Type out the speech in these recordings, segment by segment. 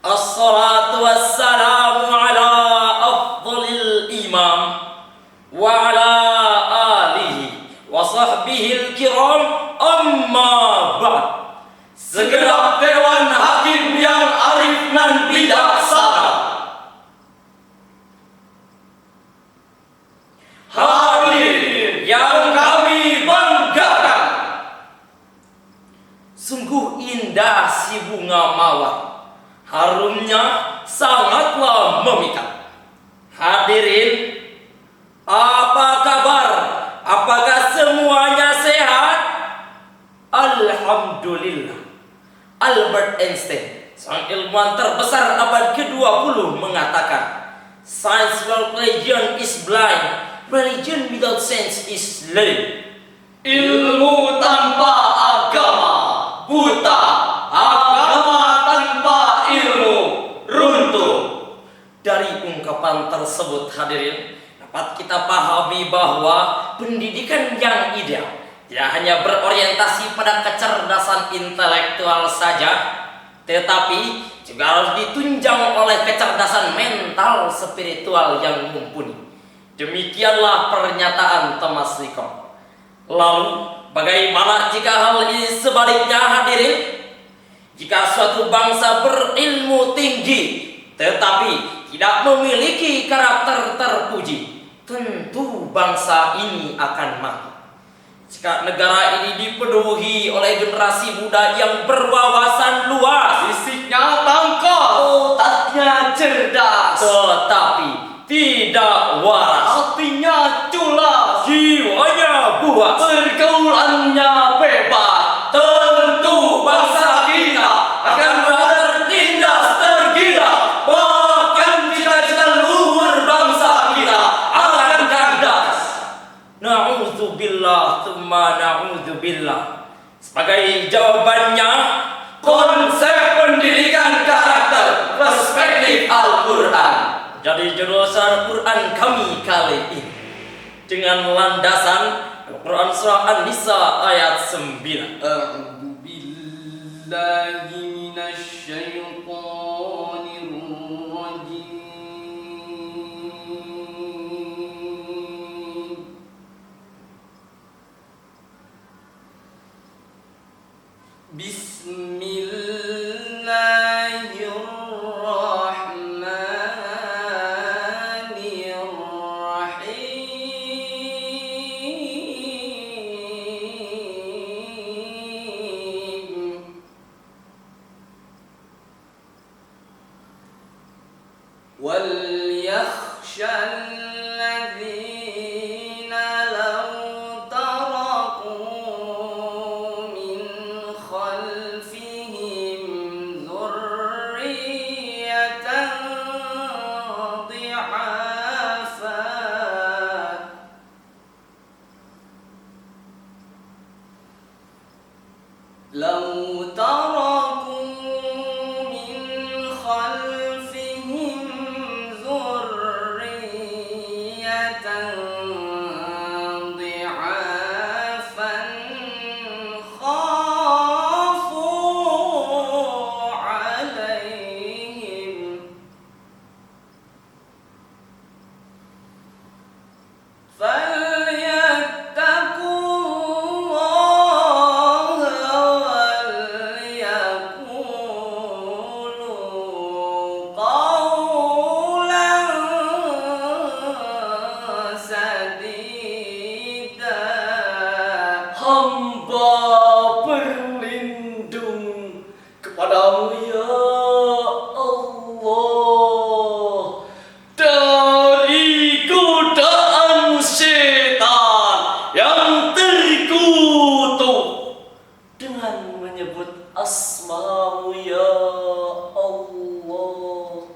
Assalatu wassalamu ala afdhalil imam wa ala alihi wa sahbihil kiram, amma ba'd. Segenap dewan hakim yang arif dan bijaksana, hadirin yang kami banggakan, sungguh indah si bunga mawar, harumnya sangatlah memikat. Hadirin, apa kabar? Apakah semuanya sehat? Alhamdulillah. Albert Einstein, sang ilmuwan terbesar abad ke-20, mengatakan, "Science without religion is blind, religion without science is lame." ilmu tanpa agama buta, agama tanpa ilmu runtuh. Dari ungkapan tersebut, hadirin, dapat kita pahami bahwa pendidikan yang ideal tidak hanya berorientasi pada kecerdasan intelektual saja, tetapi juga harus ditunjang oleh kecerdasan mental spiritual yang mumpuni. Demikianlah pernyataan Thomas Lincoln. Lalu, bagaimana jika hal ini sebaliknya, hadirin? Jika suatu bangsa berilmu tinggi tetapi tidak memiliki karakter terpuji, tentu bangsa ini akan mati. Jika negara ini dipenuhi oleh generasi muda yang berwawasan luas, Fisiknya tangkas, otaknya cerdas, tetapi tidak waras, hatinya culas, jiwanya buas, pergaulannya bebas, tentu bangsa kita akan tertindas tergila. Bahkan cita-cita luhur bangsa kita akan kandas. Na'udzubillah tsumma na'udzubillah. Sebagai jawabannya, Konsep pendidikan karakter perspektif Al-Quran. jadi jurusan Quran kami kali ini dengan landasan Al-Quran surah An-Nisa ayat 9. A'udzu billahi minasy syaithanir rajim. Bismillahirrahmanirrahim. وَلْيَخْشَ الَّذِينَ لَوْ تَرَكُوا مِنْ خَلْفِهِمْ ذُرِّيَّةً ضِعَافًا خَافُوا عَلَيْهِمْ فَلْيَتَّقُوا اللَّهَ وَلْيَقُولُوا قَوْلًا سَدِيدًا. Hamba berlindung kepadamu ya Allah dari godaan setan yang terkutuk, dengan menyebut asma-Mu ya Allah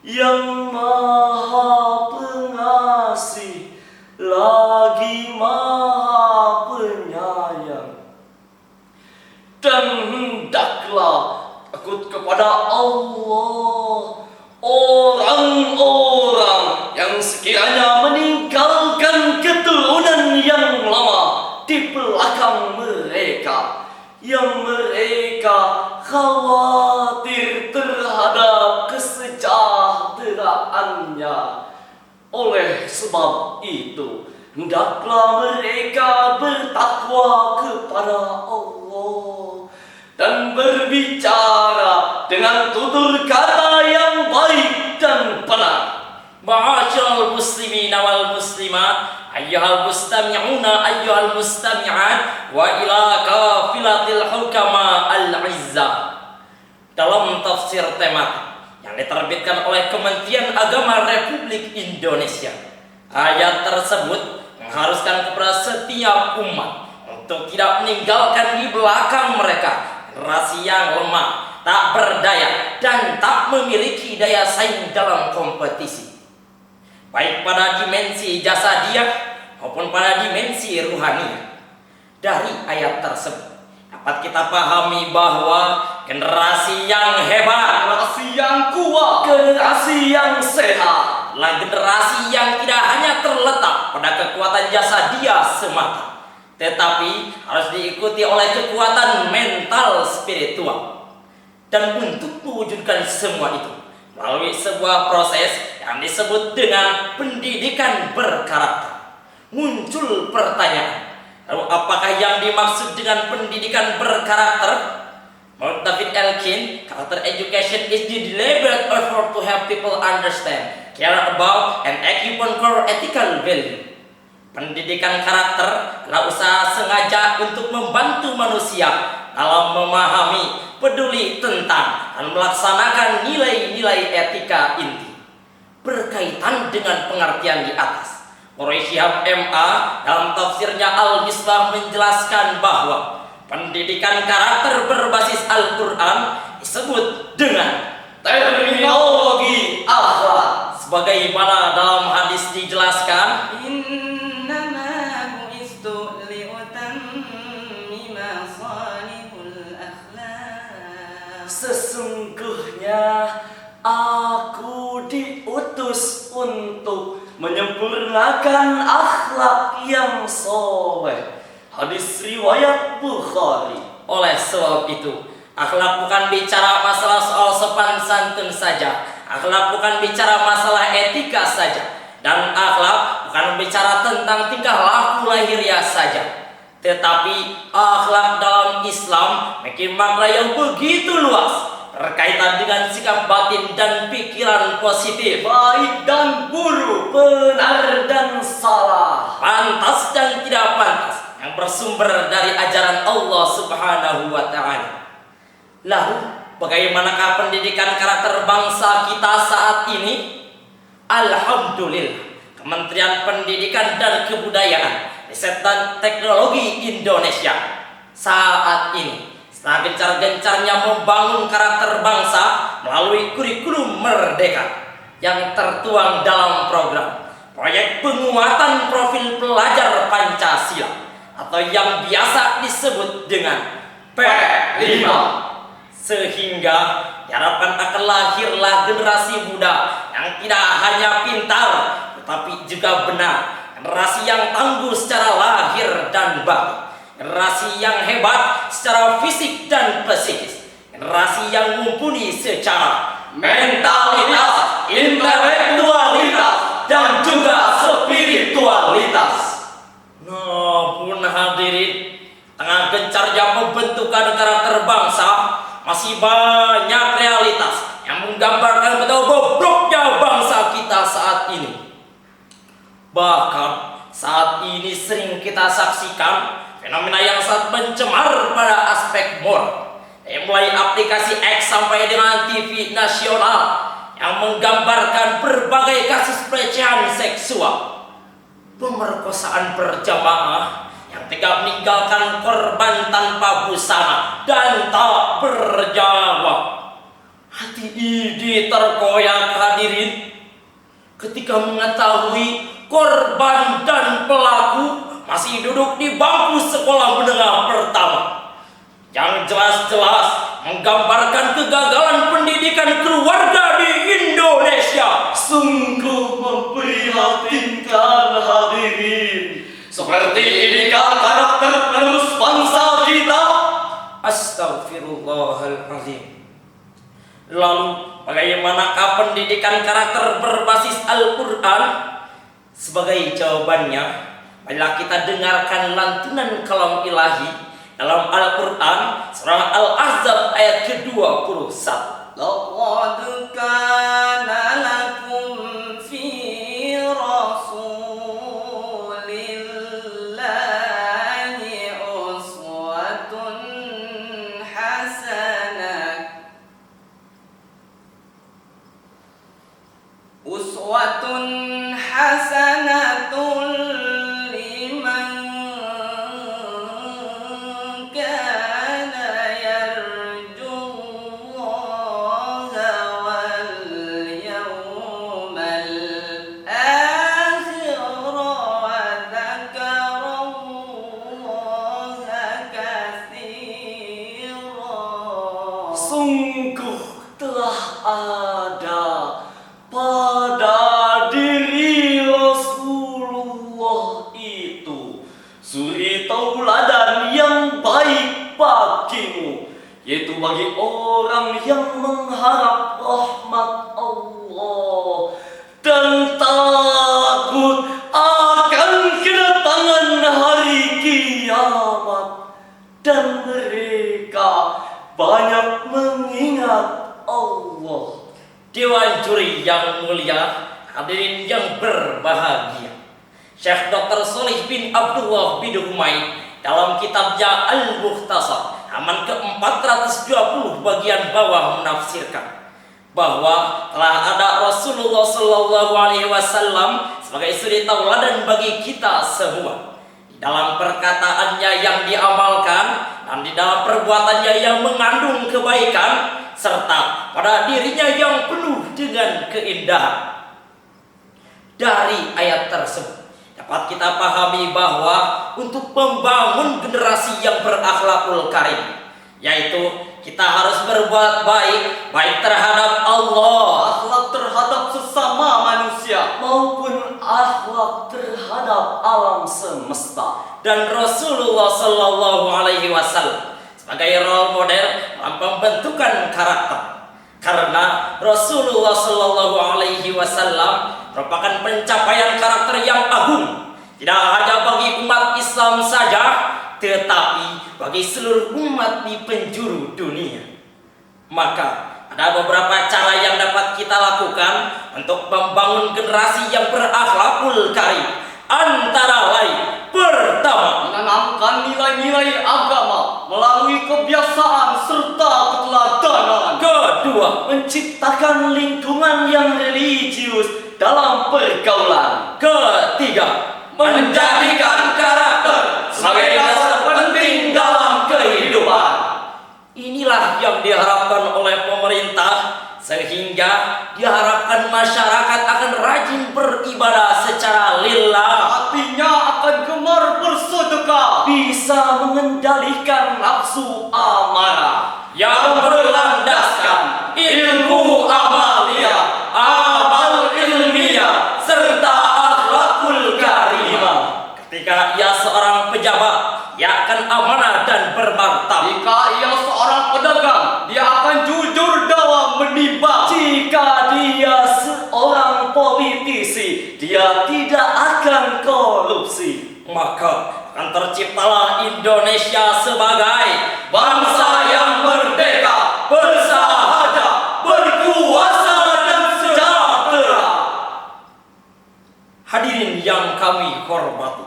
yang Maha Pengasih lagi Maha Penyayang. Dan hendaklah takut kepada Allah orang-orang yang sekiranya meninggalkan keturunan yang lama di belakang mereka, yang mereka khawatir khawatir terhadap kesejahteraannya. Oleh sebab itu, hendaklah mereka bertakwa kepada Allah dan berbicara dengan tutur kata yang baik dan benar. Ma'asyiral muslimin wal muslimat, ayyuhal mustami'una ayyuhal mustami'at, wa ila kafilatil hukama al-izzah. Dalam tafsir tematik yang diterbitkan oleh Kementerian Agama Republik Indonesia, ayat tersebut mengharuskan kepada setiap umat untuk tidak meninggalkan di belakang mereka generasi yang lemah, tak berdaya, dan tak memiliki daya saing dalam kompetisi, baik pada dimensi jasadiah maupun pada dimensi ruhaniah. Dari ayat tersebut dapat kita pahami bahwa generasi yang hebat, Generasi yang kuat, generasi yang sehat, adalah generasi yang tidak hanya terletak pada kekuatan jasadiah semata, tetapi harus diikuti oleh kekuatan mental spiritual. Dan untuk mewujudkan semua itu melalui sebuah proses yang disebut dengan pendidikan berkarakter. Muncul pertanyaan, lalu apakah yang dimaksud dengan pendidikan berkarakter? Menurut David Elkin, character education is the deliberate effort to help people understand, care about, and act upon core ethical value. Pendidikan karakter adalah usaha sengaja untuk membantu manusia dalam memahami, peduli tentang, dan melaksanakan nilai-nilai etika inti. Berkaitan dengan pengertian di atas, Quraish Shihab MA dalam tafsirnya Al-Misbah menjelaskan bahwa pendidikan karakter berbasis Al-Quran disebut dengan terminologi akhlak. Sebagaimana dalam hadis dijelaskan, Innama bu'istu li'utammima salihul akhlaq. Sesungguhnya aku diutus untuk menyempurnakan akhlak yang soleh. Hadis riwayat Bukhari. oleh sebab itu, akhlak bukan bicara masalah soal sopan santun saja, akhlak bukan bicara masalah etika saja, dan akhlak bukan bicara tentang tingkah laku lahiriah saja, tetapi akhlak dalam Islam memiliki makna yang begitu luas, berkaitan dengan sikap batin dan pikiran positif, Baik dan buruk, benar dan salah, pantas dan tidak pantas, yang bersumber dari ajaran Allah Subhanahu wa Ta'ala. Lalu, bagaimanakah pendidikan karakter bangsa kita saat ini? Alhamdulillah, Kementerian Pendidikan dan Kebudayaan, Riset dan Teknologi Indonesia saat ini sedang gencar-gencarnya membangun karakter bangsa melalui kurikulum Merdeka yang tertuang dalam program Proyek Penguatan Profil Pelajar Pancasila, atau yang biasa disebut dengan P5. Sehingga diharapkan akan lahirlah generasi muda yang tidak hanya pintar tetapi juga benar, generasi yang tangguh secara lahir dan batin, generasi yang hebat secara fisik dan psikis, generasi yang mumpuni secara mentalitas, intelektualitas, dan juga spiritualitas. Namun hadirin, tengah gencarnya pembentukan karakter bangsa, masih banyak realitas yang menggambarkan betapa bobroknya bangsa kita saat ini. Bahkan saat ini sering kita saksikan fenomena yang sangat mencemar pada aspek moral, mulai aplikasi X sampai dengan TV nasional yang menggambarkan berbagai kasus pelecehan seksual, pemerkosaan berjamaah yang tega meninggalkan korban tanpa busana dan tak berjawab. Hati Idi terkoyak hadirin ketika mengetahui korban dan pelaku masih duduk di bangku sekolah menengah pertama, yang jelas-jelas menggambarkan kegagalan pendidikan keluarga di Indonesia. Sungguh memprihatinkan hadirin. Seperti inikah karakter penerus bangsa kita? Astaghfirullahaladzim. Lalu, bagaimanakah pendidikan karakter berbasis Al-Quran? Sebagai jawabannya, marilah kita dengarkan lantunan kalam ilahi dalam Al-Quran surah Al-Ahzab ayat ke-21. لقد كان لكم في رسول الله أسوة حسنة لمن كان يرجو الله واليوم الآخر وذكر الله كثيرا. Sungguh telah ada pada diri Rasulullah itu suri tauladan yang baik bagimu, yaitu bagi orang yang mengharap rahmat Allah dan takut akan kedatangan hari kiamat, dan mereka banyak mengingat Allah. Dewan juri yang mulia, hadirin yang berbahagia, Syekh Dr. Sholih bin Abdullah bin Humaid dalam kitabnya Al-Mukhtasar halaman ke-420 bagian bawah menafsirkan bahwa telah ada Rasulullah Shallallahu Alaihi Wasallam sebagai suri tauladan bagi kita semua, di dalam perkataannya yang diamalkan dan di dalam perbuatannya yang mengandung kebaikan, serta pada dirinya yang penuh dengan keindahan. Dari ayat tersebut dapat kita pahami bahwa untuk membangun generasi yang berakhlakul karim, yaitu kita harus berbuat baik terhadap Allah, Akhlak terhadap sesama manusia maupun akhlak terhadap alam semesta, dan Rasulullah Shallallahu Alaihi Wasallam sebagai role model dalam pembentukan karakter. Karena Rasulullah Shallallahu Alaihi Wasallam merupakan pencapaian karakter yang agung, tidak hanya bagi umat Islam saja, tetapi bagi seluruh umat di penjuru dunia. Maka ada beberapa cara yang dapat kita lakukan untuk membangun generasi yang berakhlakul karim. Antara lain, pertama, menanamkan nilai-nilai agama melalui kebiasaan serta keteladanan. kedua, Menciptakan lingkungan yang religius dalam pergaulan. ketiga, menjadikan karakter sebagai dasar penting dalam kehidupan. Inilah yang diharapkan oleh pemerintah, sehingga diharapkan masyarakat akan rajin beribadah secara lillah, Hatinya akan gemar bersedekah, bisa mengendalikan nafsu amarah, yang berlandaskan ilmu amalia, amal ilmiah, serta akhlakul karimah. Ketika ia seorang pejabat, ia akan amanah dan bermartabat. Jika ia seorang pedagang, dia akan jujur dalam menimbang. Jika dia seorang politisi, dia tidak akan korupsi. Maka akan terciptalah Indonesia sebagai bangsa yang merdeka, bersahaja, berkuasa dan sejahtera. Hadirin yang kami hormati,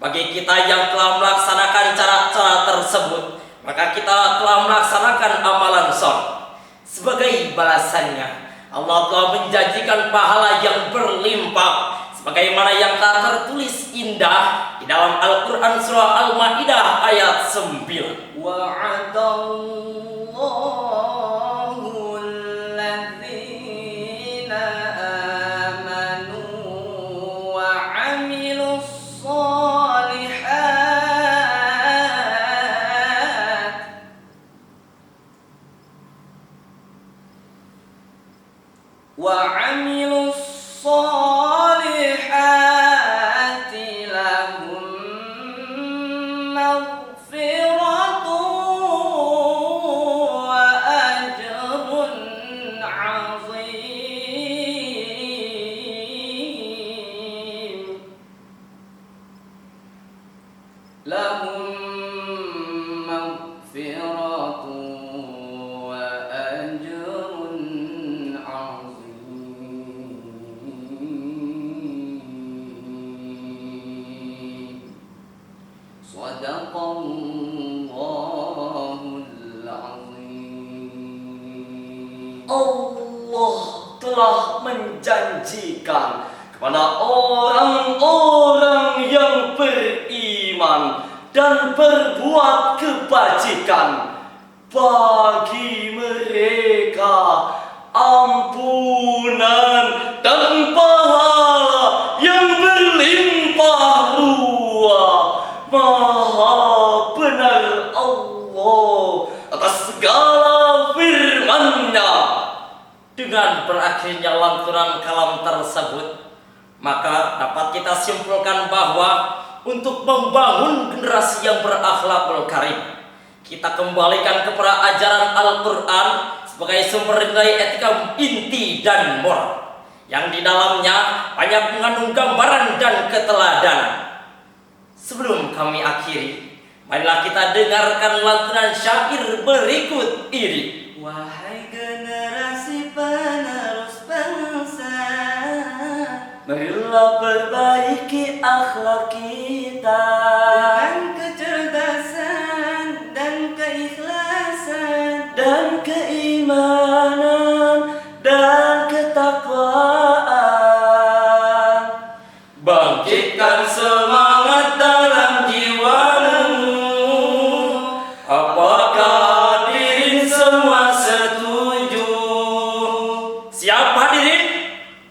bagi kita yang telah melaksanakan cara-cara tersebut, maka kita telah melaksanakan amalan soleh. Sebagai balasannya, Allah telah menjanjikan pahala yang berlimpah, sebagaimana yang telah tertulis indah di dalam Al-Quran surah Al-Ma'idah ayat 9. Wa'adallahu alladhina amanu wa 'amilus الصالحات لهم مغفرة وأجر Allah telah menjanjikan kepada orang-orang yang beriman dan berbuat kebajikan, bagi mereka ampunan dan pahala yang berlimpah ruah. Maha benar Allah atas segala firman-Nya. Dengan berakhirnya lantunan kalam tersebut, maka dapat kita simpulkan bahwa untuk membangun generasi yang berakhlakul karim, kita kembalikan kepada ajaran Al-Quran sebagai sumber nilai etika inti dan moral, yang di dalamnya banyak mengandung gambaran dan keteladanan. Sebelum kami akhiri, marilah kita dengarkan lantunan syair berikut ini. Wahai generasi penerus bangsa, Marilah perbaiki akhlak kita dengan kecerdasan dan keikhlasan, dan keimanan dan ketakwaan. Bangkitkan semangat dalam jiwamu. Apakah hadirin semua setuju? Siap hadirin?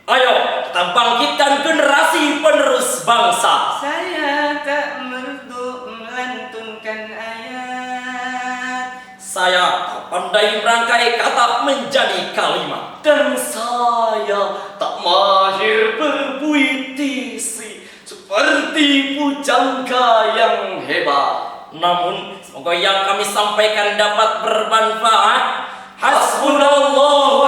Ayo kita bangkitkan generasi penerus bangsa. saya tak merdu melantunkan ayat, Saya tak pandai merangkai kata menjadi kalimat. Dan saya tak mahir berpuitisi seperti pujangga yang hebat. Namun semoga yang kami sampaikan dapat bermanfaat. Hasbunallahu